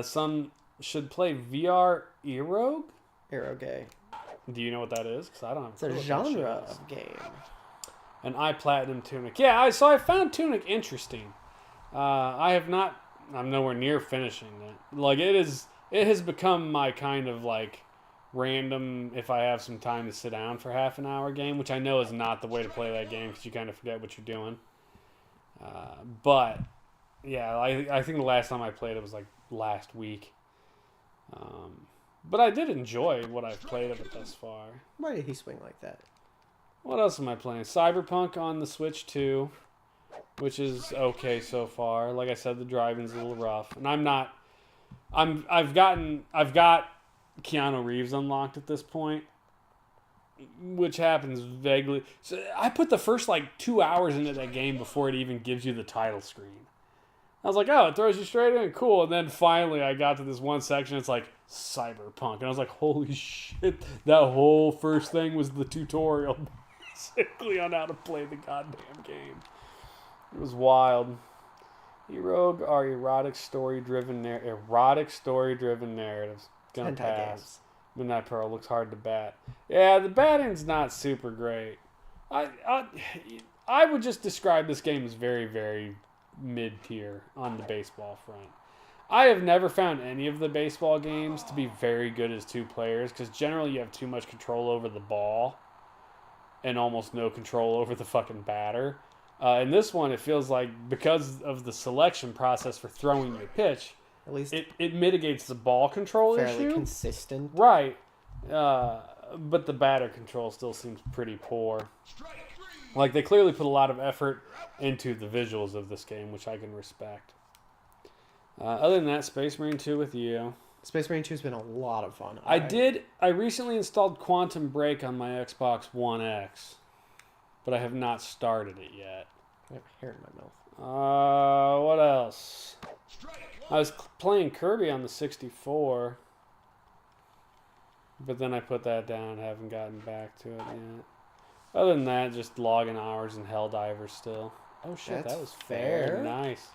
Some should play VR Erogue. Eroge. Do you know what that is? Because I don't have. It's a genre of game. An iPlatinum Tunic. Yeah, so I found Tunic interesting. I have not. I'm nowhere near finishing it. Like it has become my kind of like random, if I have some time to sit down for half an hour game, which I know is not the way to play that game because you kind of forget what you're doing. But yeah, I think the last time I played it was like last week. But I did enjoy what I've played of it thus far. Why did he swing like that? What else am I playing? Cyberpunk on the Switch 2, which is okay so far. Like I said, the driving's a little rough, and I've got Keanu Reeves unlocked at this point, which happens vaguely. So I put the first like 2 hours into that game before it even gives you the title screen. I was like, oh, it throws you straight in, cool. And then finally I got to this one section, it's like Cyberpunk, and I was like, holy shit, that whole first thing was the tutorial basically on how to play the goddamn game. It was wild. Erogue are erotic story-driven narratives. Gonna pass. Games. Midnight Pearl looks hard to bat. Yeah, the batting's not super great. I would just describe this game as very, very mid-tier on the baseball front. I have never found any of the baseball games to be very good as two players because generally you have too much control over the ball and almost no control over the fucking batter. In this one, it feels like because of the selection process for throwing your pitch, at least it mitigates the ball control fairly issue. Consistent. Right. But the batter control still seems pretty poor. Like, they clearly put a lot of effort into the visuals of this game, which I can respect. Other than that, Space Marine 2 with you. Space Marine 2 has been a lot of fun. I recently installed Quantum Break on my Xbox One X, but I have not started it yet. I have hair in my mouth. What else? I was playing Kirby on the 64, but then I put that down and haven't gotten back to it yet. Other than that, just logging hours in Helldivers still. Oh shit, that was fair. Nice.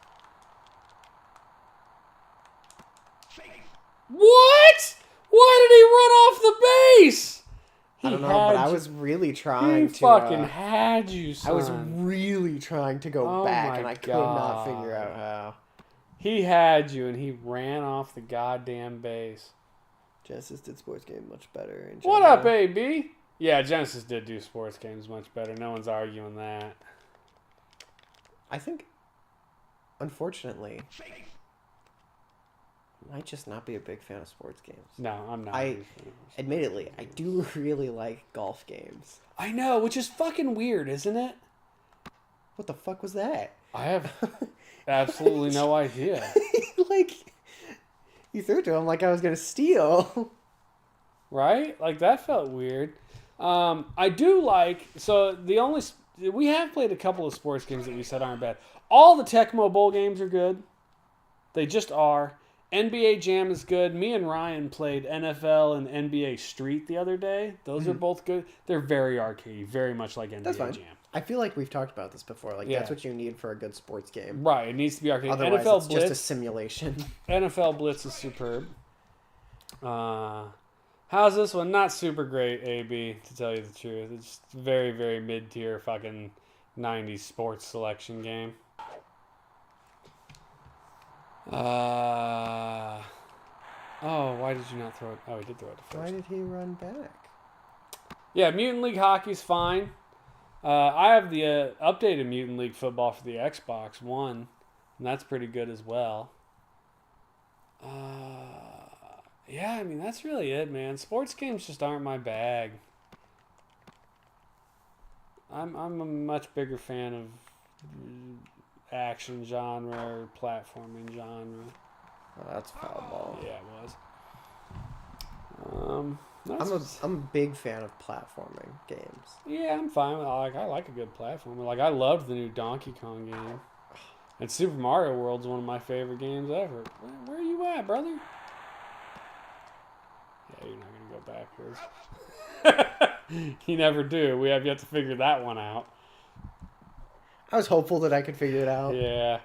What? Why did he run off the base? I don't know, but I was really trying to... He fucking had you, son. I was really trying to go back, and I could not figure out how. He had you, and he ran off the goddamn base. Genesis did sports game much better. What up, AB? Yeah, Genesis did do sports games much better. No one's arguing that. I think, unfortunately, I might just not be a big fan of sports games. No, I'm not. Admittedly, I do really like golf games. I know, which is fucking weird, isn't it? What the fuck was that? I have absolutely no idea. Like, you threw it to him like I was going to steal. Right? Like, that felt weird. I do like... So, we have played a couple of sports games that we said aren't bad. All the Tecmo Bowl games are good. They just are. NBA Jam is good. Me and Ryan played NFL and NBA Street the other day. Those are both good. They're very arcadey, very much like NBA Jam. I feel like we've talked about this before. Like, that's what you need for a good sports game. Right, it needs to be arcade. Otherwise, NFL it's Blitz, just a simulation. NFL Blitz is superb. How's this one? Not super great, AB, to tell you the truth. It's very, very mid-tier fucking 90s sports selection game. Oh, why did you not throw it? Oh, he did throw it first. Why did he run back? Yeah, Mutant League Hockey's fine. I have the updated Mutant League Football for the Xbox One, and that's pretty good as well. Yeah, I mean, that's really it, man. Sports games just aren't my bag. I'm a much bigger fan of action genre or platforming genre. Oh, that's foul ball. Yeah, it was. I'm a big fan of platforming games. Yeah, I'm fine with I like a good platformer. Like I loved the new Donkey Kong game. And Super Mario World's one of my favorite games ever. Where are you at, brother? Yeah, you're not gonna go backwards. You never do. We have yet to figure that one out. I was hopeful that I could figure it out. Yeah.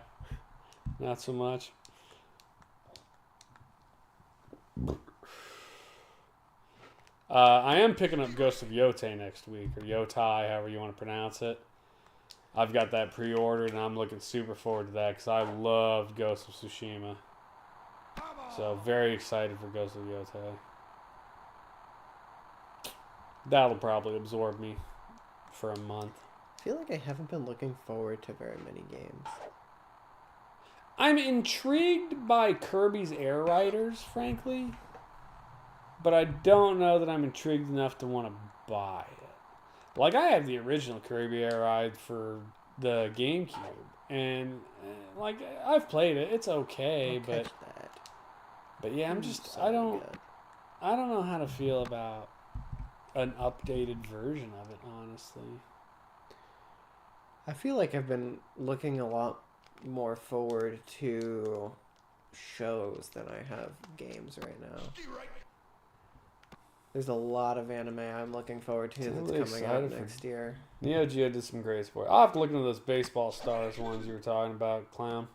Not so much. I am picking up Ghost of Yotei next week, or Yotai, however you want to pronounce it. I've got that pre-ordered, and I'm looking super forward to that because I loved Ghost of Tsushima. So very excited for Ghost of Yotei. That'll probably absorb me for a month. I feel like I haven't been looking forward to very many games. I'm intrigued by Kirby's Air Riders, frankly. But I don't know that I'm intrigued enough to want to buy it. Like, I have the original Kirby Air Ride for the GameCube. And, like, I've played it. It's okay, I'll catch that. But yeah, I'm just, I don't know how to feel about an updated version of it, honestly. I feel like I've been looking a lot more forward to shows than I have games right now. There's a lot of anime I'm looking forward to that's coming out next year. Neo Geo did some great sport. I'll have to look into those baseball stars ones you were talking about, Clown.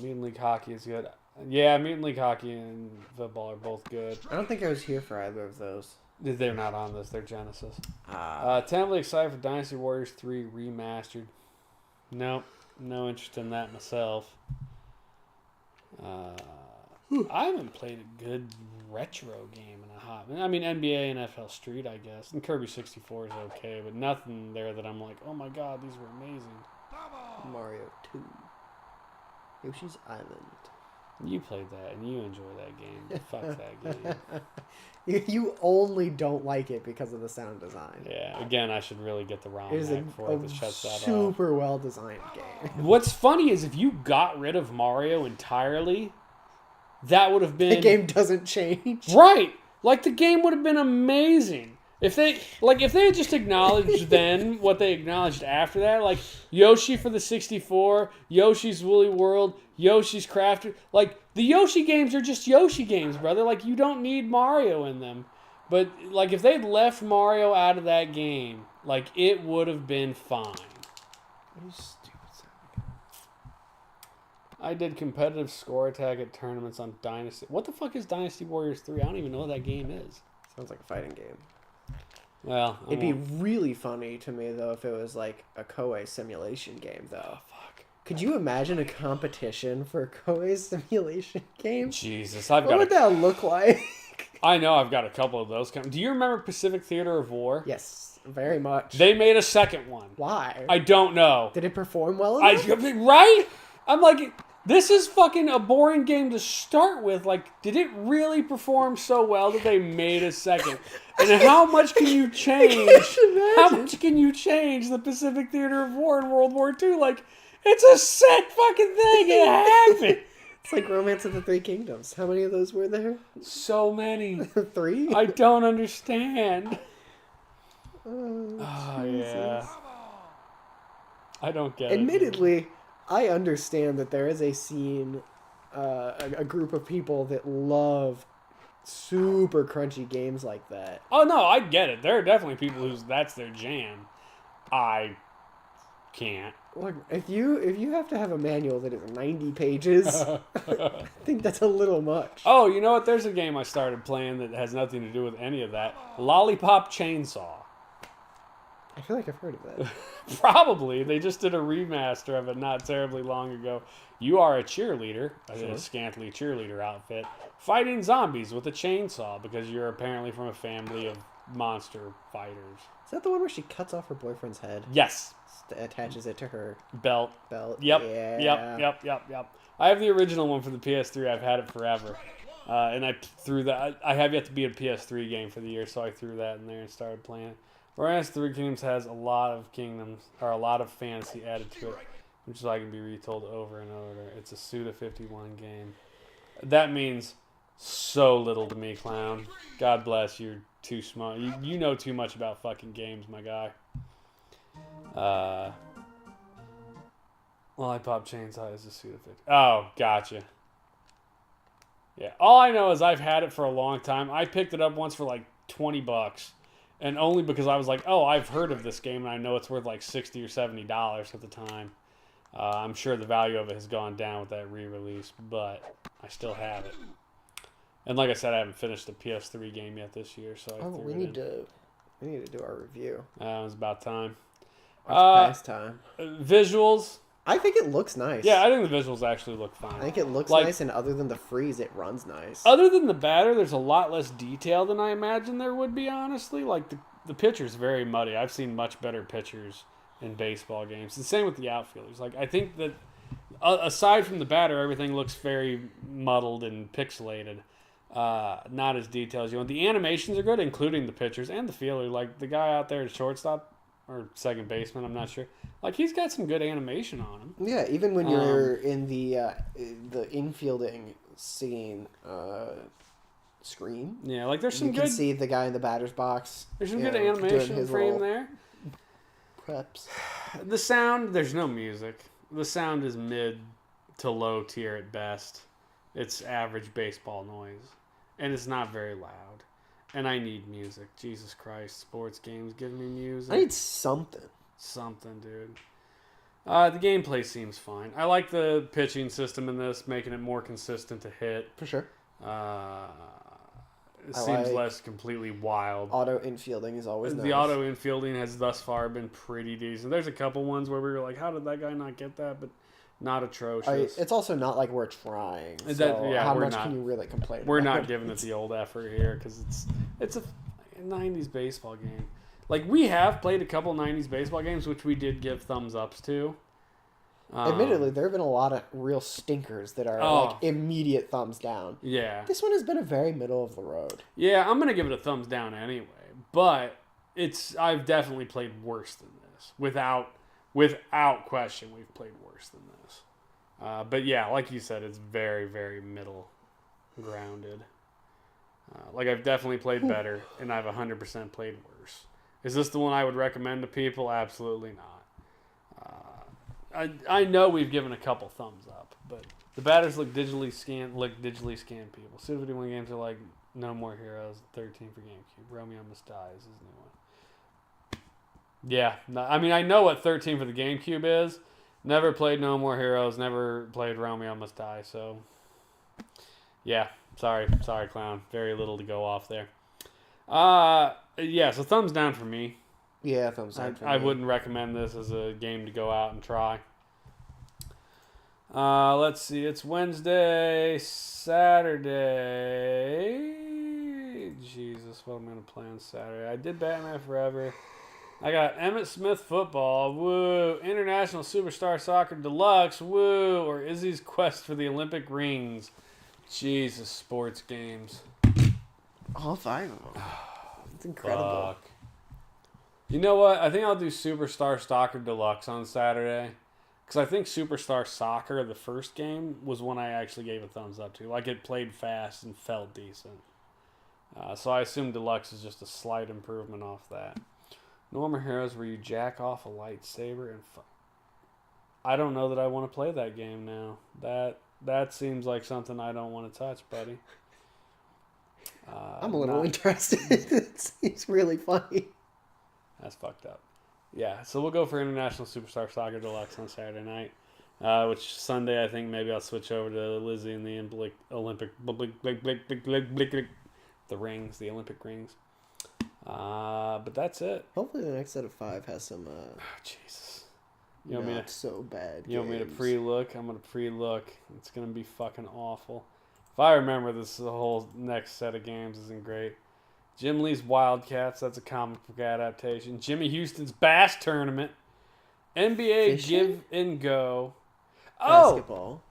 Mutant League Hockey is good. Yeah, Mutant League Hockey and football are both good. I don't think I was here for either of those. They're not on this. They're Genesis. Tentatively excited for Dynasty Warriors 3 Remastered. Nope. No interest in that myself. I haven't played a good retro game in a hot minute. I mean, NBA and NFL Street, I guess. And Kirby 64 is okay, but nothing there that I'm like, oh my god, these were amazing. Mario 2. Yoshi's Island. You played that and you enjoy that game. Fuck that game. You only don't like it because of the sound design. Yeah, again, I should really get the ROM It is hack for it that shuts that off. Super well designed game. What's funny is if you got rid of Mario entirely, that would have been... The game doesn't change. Right! Like, the game would have been amazing. If they had just acknowledged then what they acknowledged after that, like, Yoshi for the 64, Yoshi's Woolly World, Yoshi's Crafted... Like, the Yoshi games are just Yoshi games, brother. Like, you don't need Mario in them. But, like, if they'd left Mario out of that game, like, it would have been fine. What is stupid sound? I did competitive score attack at tournaments on Dynasty. What the fuck is Dynasty Warriors 3? I don't even know what that game is. Sounds like a fighting game. Well, it'd be really funny to me, though, if it was like a Koei simulation game, though. Oh, fuck. Could you imagine a competition for a Koei simulation game? Jesus, what would that look like? I know I've got a couple of those. Do you remember Pacific Theater of War? Yes, very much. They made a second one. Why? I don't know. Did it perform well enough? Right? I'm like, this is fucking a boring game to start with. Like, did it really perform so well that they made a second? And how much can you change? How much can you change the Pacific Theater of War in World War II? Like, it's a sick fucking thing. It happened. It's like Romance of the Three Kingdoms. How many of those were there? So many. 3? I don't understand. Oh, yeah. I don't get it. Admittedly, I understand that there is a scene, a group of people that love super crunchy games like that. Oh, no, I get it. There are definitely people who's that's their jam. I can't. Look, if you have to have a manual that is 90 pages, I think that's a little much. Oh, you know what? There's a game I started playing that has nothing to do with any of that. Lollipop Chainsaw. I feel like I've heard of that. Probably. They just did a remaster of it not terribly long ago. You are a cheerleader, a scantily cheerleader outfit, fighting zombies with a chainsaw because you're apparently from a family of monster fighters. Is that the one where she cuts off her boyfriend's head? Yes. Attaches it to her belt. Yep. Yeah. Yep. I have the original one for the PS3. I've had it forever. And I threw that. I have yet to beat a PS3 game for the year, so I threw that in there and started playing it. Whereas Three Kingdoms has a lot of a lot of fantasy added to it, which is why it can be retold over and over. It's a Suda 51 game. That means so little to me, clown. God bless you. You're too smart. You know too much about fucking games, my guy. Lollipop Chainsaw is a Sudafed. Oh, gotcha. Yeah. All I know is I've had it for a long time. I picked it up once for like $20. And only because I was like, oh, I've heard of this game and I know it's worth like $60 or $70 at the time. I'm sure the value of it has gone down with that re-release, but I still have it. And like I said, I haven't finished the PS3 game yet this year, so we need to do our review. It was about time. It's past time. Visuals. I think it looks nice. Yeah, I think the visuals actually look fine. I think it looks nice, and other than the freeze, it runs nice. Other than the batter, there's a lot less detail than I imagined there would be, honestly. Like, the pitcher's very muddy. I've seen much better pitchers in baseball games. The same with the outfielders. Like, I think that aside from the batter, everything looks very muddled and pixelated. Not as detailed as you want. The animations are good, including the pitchers and the fielder. Like, the guy out there at shortstop, or second baseman, I'm not sure. Like, he's got some good animation on him. Yeah, even when you're in the infielding scene screen. Yeah, like there's some you good. You can see the guy in the batter's box. There's some good animation frame there. Preps. The sound, there's no music. The sound is mid to low tier at best. It's average baseball noise, and it's not very loud. And I need music. Jesus Christ, sports games give me music. I need something. Something, dude. The gameplay seems fine. I like the pitching system in this, making it more consistent to hit. For sure. It seems less completely wild. Auto infielding is always nice. The auto infielding has thus far been pretty decent. There's a couple ones where we were like, how did that guy not get that? But not atrocious. It's also not like we're trying. So how much can you really complain We're about? not giving it the old effort here because it's a 90s baseball game. Like, we have played a couple 90s baseball games, which we did give thumbs ups to. Admittedly, there have been a lot of real stinkers that are like immediate thumbs down. Yeah. This one has been a very middle of the road. Yeah, I'm going to give it a thumbs down anyway. But I've definitely played worse than this. Without question, we've played worse than this. But yeah, like you said, it's very, very middle grounded. Like, I've definitely played better, and I've 100% played worse. Is this the one I would recommend to people? Absolutely not. I know we've given a couple thumbs up, but the batters look digitally scanned people. Suda 51 games are like No More Heroes, 13 for GameCube. Romeo Must Die is his new one. Yeah, I mean, I know what 13 for the GameCube is. Never played No More Heroes, never played Romeo Must Die, so yeah, sorry, clown. Very little to go off there. Yeah, so thumbs down for me. Yeah, thumbs down for me. I wouldn't recommend this as a game to go out and try. Let's see. It's Wednesday, Saturday. Jesus, what am I going to play on Saturday? I did Batman Forever. I got Emmett Smith Football. Woo. International Superstar Soccer Deluxe. Woo. Or Izzy's Quest for the Olympic Rings. Jesus, sports games. All 5 of them. It's incredible. Fuck. You know what? I think I'll do Superstar Soccer Deluxe on Saturday. Because I think Superstar Soccer, the first game, was one I actually gave a thumbs up to. Like, it played fast and felt decent. So I assume Deluxe is just a slight improvement off that. No More Heroes, where you jack off a lightsaber and I don't know that I want to play that game now. That seems like something I don't want to touch, buddy. I'm a little interested. It seems really funny. That's fucked up. Yeah, so we'll go for International Superstar Soccer Deluxe on Saturday night. Which Sunday I think maybe I'll switch over to Lizzie and the Olympic the rings, the Olympic rings. But that's it. Hopefully the next set of 5 has some Jesus. Not so bad. You want me to pre-look? I'm gonna pre-look. It's gonna be fucking awful. If I remember this, the whole next set of games isn't great. Jim Lee's Wildcats, that's a comic book adaptation. Jimmy Houston's Bass Tournament. NBA Fishing? Give and Go. Basketball.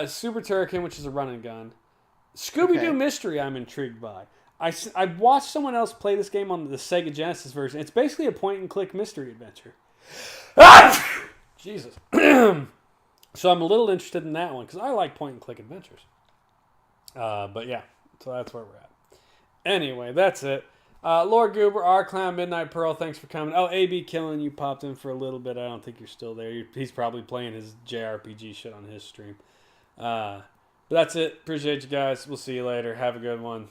Super Turrican, which is a run and gun. Scooby-Doo Okay. Mystery I'm intrigued by. I watched someone else play this game on the Sega Genesis version. It's basically a point-and-click mystery adventure. Jesus. So I'm a little interested in that one, because I like point-and-click adventures. But yeah, so that's where we're at. Anyway, that's it. Lord Goober, R Clown, Midnight Pearl, thanks for coming. Oh, AB Killing, you popped in for a little bit. I don't think you're still there. He's probably playing his JRPG shit on his stream. But that's it. Appreciate you guys. We'll see you later. Have a good one.